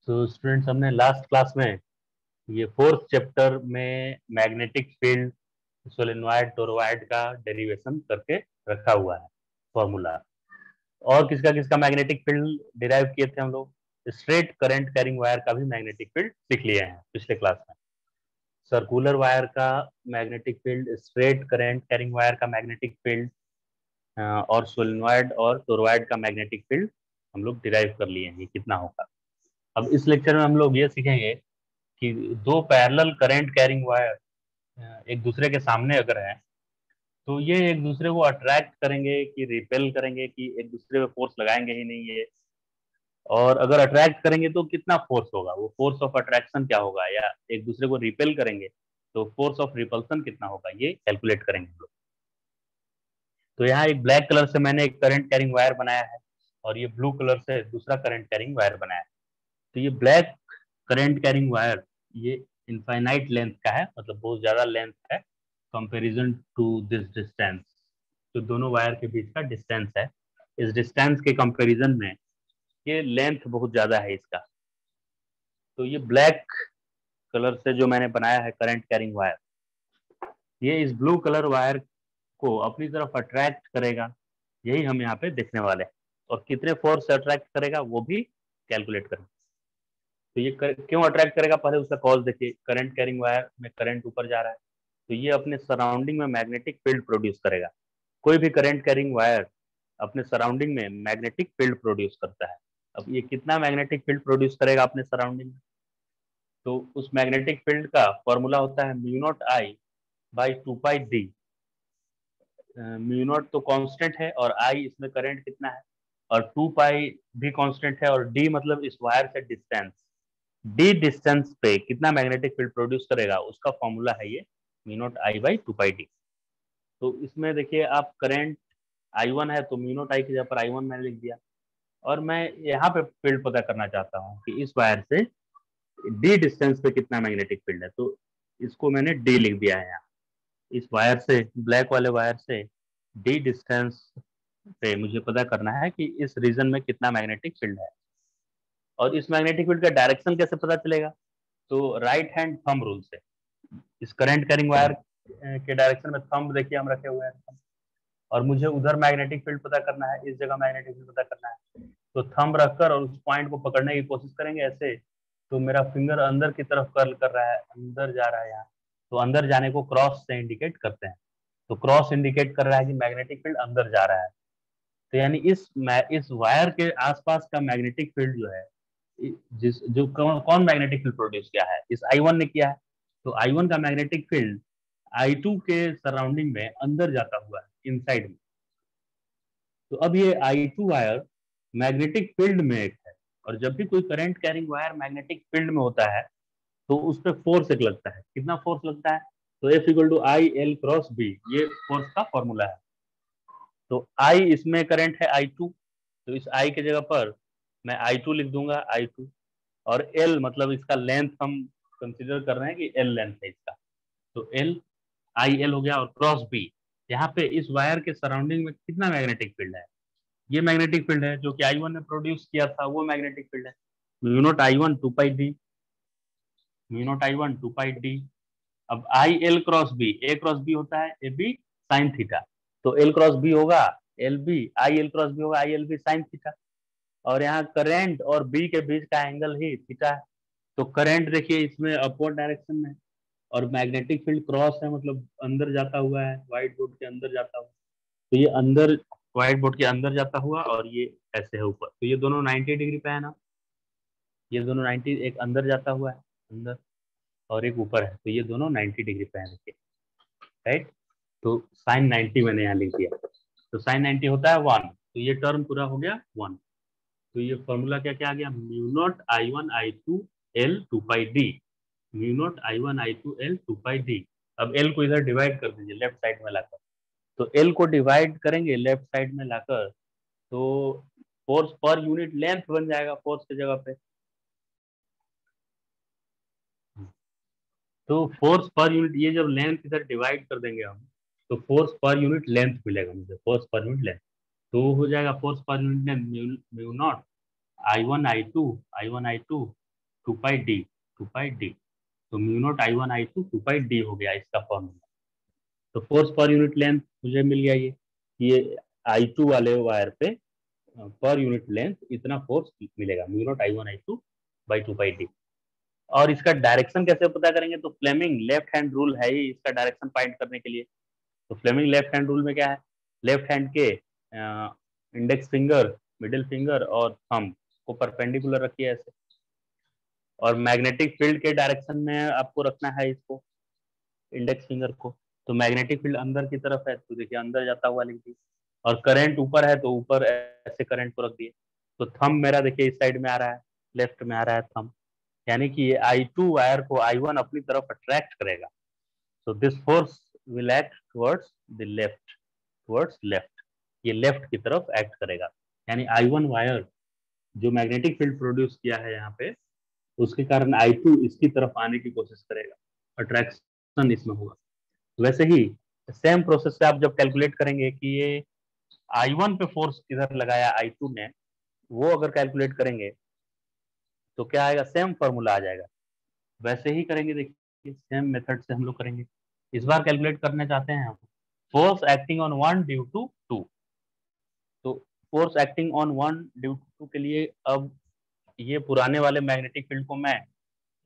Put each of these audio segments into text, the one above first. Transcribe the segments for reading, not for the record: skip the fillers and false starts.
तो स्टूडेंट्स, हमने last class में ये फोर्थ चैप्टर में मैग्नेटिक फील्ड सोलेनॉइड टोरॉइड का डेरिवेशन करके रखा हुआ है फॉर्मूला। और किसका किसका मैग्नेटिक फील्ड डिराइव किए थे हम लोग। स्ट्रेट करंट कैरिंग वायर का भी मैग्नेटिक फील्ड सीख लिए हैं पिछले क्लास में। सर्कुलर वायर का magnetic field, straight current carrying wire का मैग्नेटिक फील्ड और सोलेनॉइड और टोरॉइड का मैग्नेटिक फील्ड हम लोग डिराइव कर लिए हैं, ये कितना होगा। अब इस लेक्चर में हम लोग ये सीखेंगे कि दो पैरेलल करंट कैरिंग वायर एक दूसरे के सामने अगर है तो ये एक दूसरे को अट्रैक्ट करेंगे कि रिपेल करेंगे, कि एक दूसरे पे फोर्स लगाएंगे ही नहीं ये। और अगर अट्रैक्ट करेंगे तो कितना फोर्स होगा, वो फोर्स ऑफ अट्रैक्शन क्या होगा, या एक दूसरे को रिपेल करेंगे तो फोर्स ऑफ रिपल्सन कितना होगा, ये कैलकुलेट करेंगे हम लोग। तो यहाँ एक ब्लैक कलर से मैंने एक करंट कैरिंग वायर बनाया है और ये ब्लू कलर से दूसरा करंट कैरिंग वायर बनाया है। तो ये ब्लैक करंट कैरिंग वायर ये इनफाइनाइट लेंथ का है, मतलब बहुत ज्यादा लेंथ है कंपैरिजन टू दिस डिस्टेंस। तो दोनों वायर के बीच का डिस्टेंस है, इस डिस्टेंस के कंपैरिजन में ये लेंथ बहुत ज्यादा है इसका। तो ये ब्लैक कलर से जो मैंने बनाया है करंट कैरिंग वायर, ये इस ब्लू कलर वायर को अपनी तरफ अट्रैक्ट करेगा, यही हम यहाँ पे देखने वाले हैं। और कितने फोर्स से अट्रैक्ट करेगा वो भी कैलकुलेट करेंगे। तो ये क्यों अट्रैक्ट करेगा, पहले उसका कॉज देखिए। करंट कैरिंग वायर में करंट ऊपर जा रहा है तो ये अपने सराउंडिंग में मैग्नेटिक फील्ड प्रोड्यूस करेगा। कोई भी करंट कैरिंग वायर अपने सराउंडिंग में मैग्नेटिक फील्ड प्रोड्यूस करता है। अब ये कितना मैग्नेटिक फील्ड प्रोड्यूस करेगा अपने सराउंडिंग में, तो उस मैग्नेटिक फील्ड का फॉर्मूला होता है mu not I by 2 pi D. Mu not तो कांस्टेंट है और आई इसमें करंट कितना है, और 2 पाई भी कांस्टेंट है, और डी मतलब इस वायर से डिस्टेंस। डी डिस्टेंस पे कितना मैग्नेटिक फील्ड प्रोड्यूस करेगा उसका फॉर्मूला है ये mu not I by 2 pi D. तो इसमें देखिए, आप करंट I1 है तो म्यू नॉट आई की जगह पर I1 मैंने लिख दिया। और मैं यहाँ पे फील्ड पता करना चाहता हूँ कि इस वायर से डी डिस्टेंस पे कितना मैग्नेटिक फील्ड है, तो इसको मैंने डी लिख दिया है यहाँ। इस वायर से, ब्लैक वाले वायर से डी डिस्टेंस पे मुझे पता करना है कि इस रीजन में कितना मैग्नेटिक फील्ड है। और इस मैग्नेटिक फील्ड का डायरेक्शन कैसे पता चलेगा, तो राइट हैंड थंब रूल से। इस करंट कैरिंग वायर के डायरेक्शन में थंब देखिए हम रखे हुए हैं, और मुझे उधर मैग्नेटिक फील्ड पता करना है, इस जगह मैग्नेटिक फील्ड पता करना है। तो थंब रखकर और उस पॉइंट को पकड़ने की कोशिश करेंगे ऐसे, तो मेरा फिंगर अंदर की तरफ कर्ल कर रहा है, अंदर जा रहा है यहाँ, तो अंदर जाने को क्रॉस से इंडिकेट करते हैं। तो क्रॉस इंडिकेट कर रहा है कि मैग्नेटिक फील्ड अंदर जा रहा है। तो यानी इस वायर के आसपास का मैग्नेटिक फील्ड जो है, जिस जो कौन मैग्नेटिक फील्ड प्रोड्यूस किया है, इस I1 ने किया है। तो I1 का मैग्नेटिक फील्ड I2 के सराउंडिंग में अंदर जाता हुआ है, इनसाइड में। तो अब ये I2 वायर मैग्नेटिक फील्ड में एक है, और जब भी कोई current carrying wire magnetic field में होता है तो उस पर फोर्स एक लगता है। कितना फोर्स लगता है, तो F equal to I L cross B, ये फोर्स का फॉर्मूला है। तो I इसमें करंट है I2, तो इस I के जगह पर मैं I2 लिख दूंगा, I2। और L मतलब इसका लेंथ हम कंसिडर कर रहे हैं कि L लेंथ है इसका, तो L आई एल हो गया। और क्रॉस बी, यहाँ पे इस वायर के सराउंडिंग में कितना मैग्नेटिक फील्ड है, ये मैग्नेटिक फील्ड है जो कि I1 ने प्रोड्यूस किया था, वो मैग्नेटिक फील्ड है। Mu naught I1 2 pi D, mu naught I1 2 pi D. अब I L cross B, A cross B होता है ए बी साइन थीटा, तो एल क्रॉस बी होगा L B, I L cross B होगा I L B sine theta. और यहाँ current और B के बीच का एंगल ही थीटा है। तो करंट देखिए इसमें अपवर्ड डायरेक्शन में, और मैग्नेटिक फील्ड क्रॉस है, मतलब अंदर जाता हुआ है, व्हाइट बोर्ड के अंदर जाता हुआ। तो ये अंदर व्हाइट बोर्ड के अंदर जाता हुआ, और ये ऐसे है ऊपर, तो ये दोनों 90 डिग्री पे है ना। ये दोनों 90, एक अंदर जाता हुआ है अंदर, और एक ऊपर है, तो ये दोनों 90 डिग्री पे है देखिए, राइट। तो साइन 90 मैंने यहाँ लिख दिया। तो साइन 90 होता है 1, तो ये टर्म पूरा हो गया 1। तो ये फॉर्मूला क्या क्या आ गया, mu naught I1 I2 L 2 pi D, mu naught I1 I2 L 2 pi D. अब L को इधर डिवाइड कर दीजिए लेफ्ट साइड में लाकर। तो L को डिवाइड करेंगे लेफ्ट साइड में लाकर, तो फोर्स पर यूनिट लेंथ बन जाएगा फोर्स की जगह पे। तो फोर्स पर यूनिट, ये जब लेंथ इधर डिवाइड कर देंगे हम, तो फोर्स पर यूनिट लेंथ मिलेगा मुझे, फोर्स पर यूनिट लेंथ। तो हो जाएगा फोर्स पर unit length mu naught I1 I2 I1 I2 2 pi D तो mu naught I1 I2 2 pi D हो गया इसका फॉर्मूला। तो फोर्स पर यूनिट लेंथ मुझे मिल गया ये I2 वाले वायर पे पर यूनिट लेंथ इतना फोर्स मिलेगा mu naught I1 I2 by 2 pi D. और इसका डायरेक्शन कैसे पता करेंगे, तो फ्लेमिंग लेफ्ट हैंड रूल है ही इसका डायरेक्शन फाइंड करने के लिए। तो फ्लेमिंग लेफ्ट हैंड रूल में क्या है, लेफ्ट हैंड के इंडेक्स फिंगर, मिडिल फिंगर और थंब को परपेंडिकुलर रखिए ऐसे, और मैग्नेटिक फील्ड के डायरेक्शन में आपको रखना है इसको, इंडेक्स फिंगर को। तो मैग्नेटिक फील्ड अंदर की तरफ है तो देखिए अंदर जाता हुआ लिख दिए, और करंट ऊपर है तो ऊपर ऐसे करंट को रख दिए। तो थंब मेरा देखिए इस साइड में आ रहा है, लेफ्ट में आ रहा है थंब, यानी कि ये I2 वायर को I1 अपनी तरफ अट्रैक्ट करेगा। So this force will act towards left, ये लेफ्ट की तरफ एक्ट करेगा। यानी I1 वायर जो मैग्नेटिक फील्ड प्रोड्यूस किया है यहाँ पे, उसके कारण I2 इसकी तरफ आने की कोशिश करेगा, अट्रैक्शन इसमें होगा। वैसे ही सेम प्रोसेस से आप जब कैलकुलेट करेंगे कि ये I1 पे फोर्स किधर लगाया I2 ने, वो अगर कैलकुलेट करेंगे तो क्या आएगा, सेम फॉर्मूला आ जाएगा। वैसे ही करेंगे, देखिए सेम मेथड से हम लोग करेंगे। इस बार कैलकुलेट करना चाहते हैं हम force acting on one due to two. तो force acting on one due to two के लिए अब ये पुराने वाले मैग्नेटिक फील्ड को मैं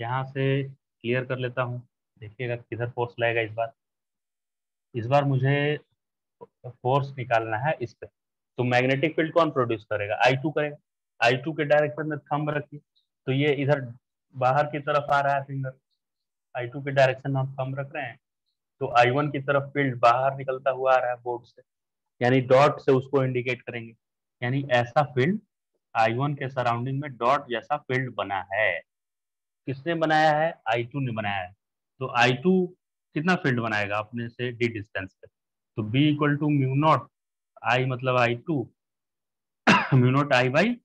यहाँ से क्लियर कर लेता हूँ। देखिएगा किधर फोर्स लगेगा इस बार मुझे फोर्स निकालना है इस पे। तो मैग्नेटिक फील्ड कौन प्रोड्यूस करेगा, I2 करेगा। I2 के डायरेक्शन में थंब रखिए, तो ये इधर बाहर की तरफ आ रहा है फिंगर, I2 के डायरेक्शन में हम थंब रख रहे हैं, तो I1 की तरफ फील्ड बाहर निकलता हुआ आ रहा है बोर्ड से, यानी डॉट से उसको इंडिकेट करेंगे। यानी ऐसा फील्ड I1 के सराउंडिंग में डॉट जैसा फील्ड बना है। किसने बनाया है, I2 ने बनाया है। तो I2 कितना फील्ड बनाएगा अपने से डी डिस्टेंस पे, तो B equal to mu naught I मतलब I2 mu naught I by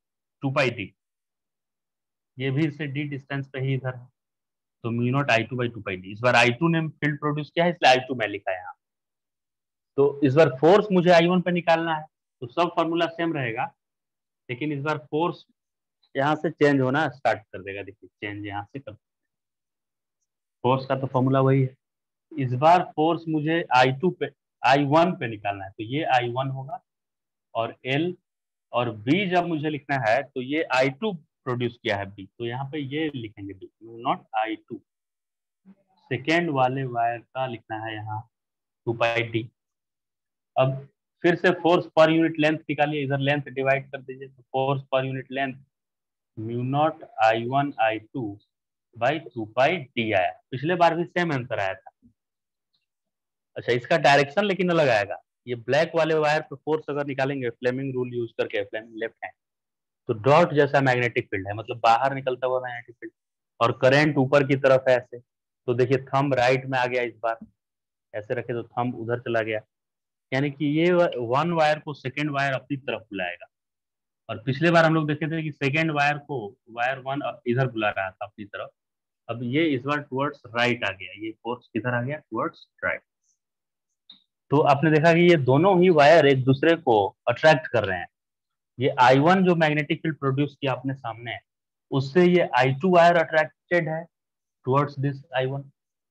2 pi d, ये भी इससे डी डिस्टेंस पे ही इधर है, तो mu naught I2 by 2 pi D. इस बार I2 ने फील्ड प्रोड्यूस किया है इसलिए I2 मैं लिखा है यहाँ। तो इस बार फोर्स मुझे I1 पे निकालना है, तो सब फॉर्मूला सेम रहेगा, लेकिन इस बार फोर्स यहाँ से चेंज होना स्टार्ट कर देगा। देखिए चेंज यहाँ से कर, फोर्स का तो फॉर्मूला वही है। इस बार फोर्स मुझे I2 पे I1 पे निकालना है, तो ये I1 होगा, और L और B जब मुझे लिखना है तो ये I2 प्रोड्यूस किया है B, तो यहाँ पे ये लिखेंगे B नॉट I2। सेकेंड वाले वायर का लिखना है यहाँ 2 पाई डी। अब फिर से फोर्स पर यूनिट लेंथ निकालिए, इधर लेंथ डिवाइड कर दीजिए, तो फोर्स पर unit length mu naught I1 I2 by 2 pi D आया। पिछले बार भी सेम आंसर आया था। अच्छा, इसका डायरेक्शन लेकिन अलग आएगा। ये ब्लैक वाले वायर पे फोर्स अगर निकालेंगे फ्लेमिंग रूल यूज करके, फ्लेमिंग लेफ्ट हैंड, तो डॉट जैसा मैग्नेटिक फील्ड है, मतलब बाहर निकलता हुआ मैग्नेटिक फील्ड, और करंट ऊपर की तरफ है ऐसे। तो देखिए थंब राइट में आ गया, इस बार ऐसे रखे तो थंब उधर चला गया, यानी कि ये वन वायर को सेकेंड वायर अपनी तरफ बुलाएगा। और पिछले बार हम लोग देखे थे कि सेकेंड वायर को वायर वन इधर बुला रहा था अपनी तरफ, अब ये इस बार टुवर्ड्स राइट आ गया, ये फोर्स किधर आ गया, टुवर्ड्स राइट। तो आपने देखा कि ये दोनों ही वायर एक दूसरे को अट्रैक्ट कर रहे हैं। ये I1 जो मैग्नेटिक फील्ड प्रोड्यूस किया अपने सामने, उससे ये I2 वायर अट्रैक्टेड है टुवर्ड्स दिस I1,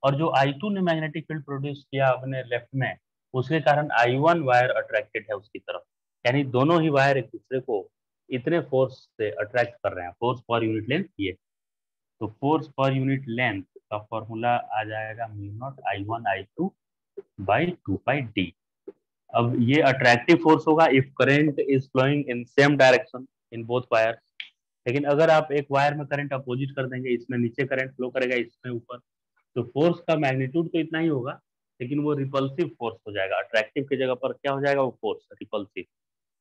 और जो I2 ने मैग्नेटिक फील्ड प्रोड्यूस किया अपने लेफ्ट में, उसके कारण I1 वायर अट्रैक्टेड है उसकी तरफ। यानी दोनों ही वायर एक दूसरे को इतने फोर्स से अट्रैक्ट कर रहे हैं, फोर्स पर यूनिट लेंथ ये। तो फोर्स पर यूनिट लेंथ का फॉर्मूला आ जाएगा mu naught I1 I2 by 2 pi D. अब ये अट्रैक्टिव फोर्स होगा if current is flowing in same direction in both wires. लेकिन अगर आप एक वायर में करंट अपोजिट कर देंगे, इसमें नीचे करंट फ्लो करेगा, इसमें ऊपर, तो फोर्स का मैग्नीट्यूड तो इतना ही होगा, लेकिन वो रिपल्सिव फोर्स हो जाएगा। अट्रैक्टिव की जगह पर क्या हो जाएगा, वो फोर्स रिपल्सिव।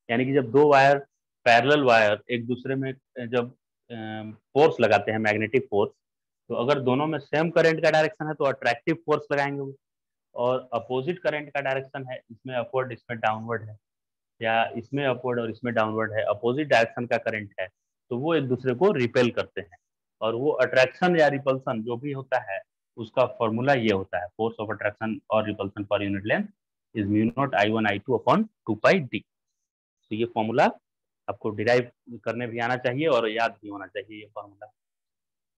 यानी कि जब दो वायर, पैरेलल वायर एक दूसरे में जब फोर्स लगाते हैं, मैग्नेटिक फोर्स, तो अगर दोनों में सेम करंट का डायरेक्शन है तो अट्रैक्टिव फोर्स लगाएंगे वो, और अपोजिट करंट का डायरेक्शन है, इसमें अपवर्ड इसमें डाउनवर्ड है, या इसमें अपवर्ड और इसमें डाउनवर्ड है, अपोजिट डायरेक्शन का करंट है, तो वो एक दूसरे को रिपेल करते हैं। और वो अट्रैक्शन या रिपल्सन जो भी होता है, उसका फॉर्मूला ये होता है, फोर्स ऑफ अट्रैक्शन और रिपल्सन पर unit length is mu naught I1 I2 upon 2 pi D. तो ये फॉर्मूला आपको डिराइव करने भी आना चाहिए और याद भी होना चाहिए ये फॉर्मूला।